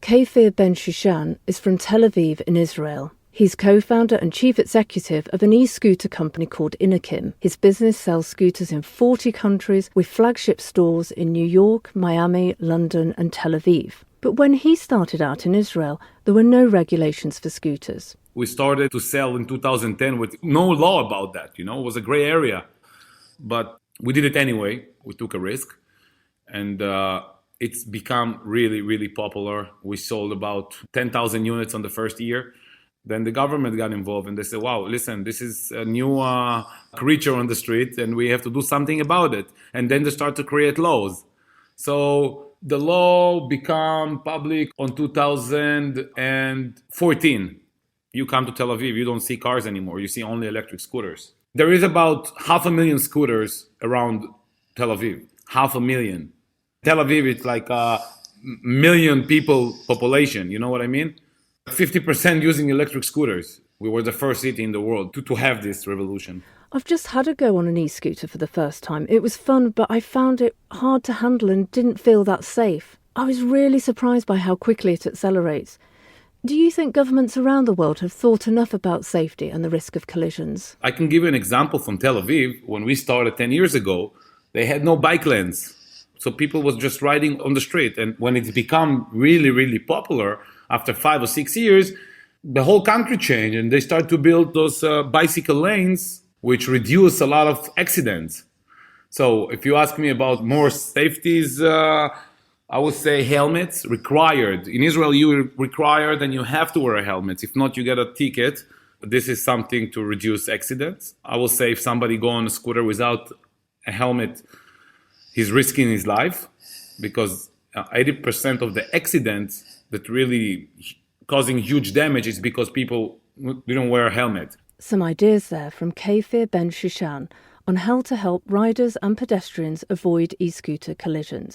Kfir Shooshan is from Tel Aviv in Israel. He's co-founder and chief executive of an e-scooter company called INOKIM. His business sells scooters in 40 countries with flagship stores in New York, Miami, London and Tel Aviv. But when he started out in Israel, there were no regulations for scooters. We started to sell in 2010 with no law about that, it was a gray area. But we did it anyway. We took a risk. And it's become really, really popular. We sold about 10,000 units on the first year. Then the government got involved and they said, wow, listen, this is a new creature on the street and we have to do something about it. And then they start to create laws. So the law became public on 2014. You come to Tel Aviv, you don't see cars anymore. You see only electric scooters. There is about 500,000 scooters around Tel Aviv. 500,000. Tel Aviv, it's like a million people population, you know what I mean? 50% using electric scooters. We were the first city in the world to have this revolution. I've just had a go on an e-scooter for the first time. It was fun, but I found it hard to handle and didn't feel that safe. I was really surprised by how quickly it accelerates. Do you think governments around the world have thought enough about safety and the risk of collisions? I can give you an example from Tel Aviv. When we started 10 years ago, they had no bike lanes. So people was just riding on the street. And when it's become really, really popular, after 5 or 6 years, the whole country changed and they start to build those bicycle lanes, which reduce a lot of accidents. So if you ask me about more safeties, I would say helmets required. In Israel, you required and you have to wear a helmet. If not, you get a ticket. This is something to reduce accidents. I will say if somebody go on a scooter without a helmet, he's risking his life because 80% of the accidents that really causing huge damage is because people didn't wear a helmet. Some ideas there from Kfir Shooshan on how to help riders and pedestrians avoid e-scooter collisions.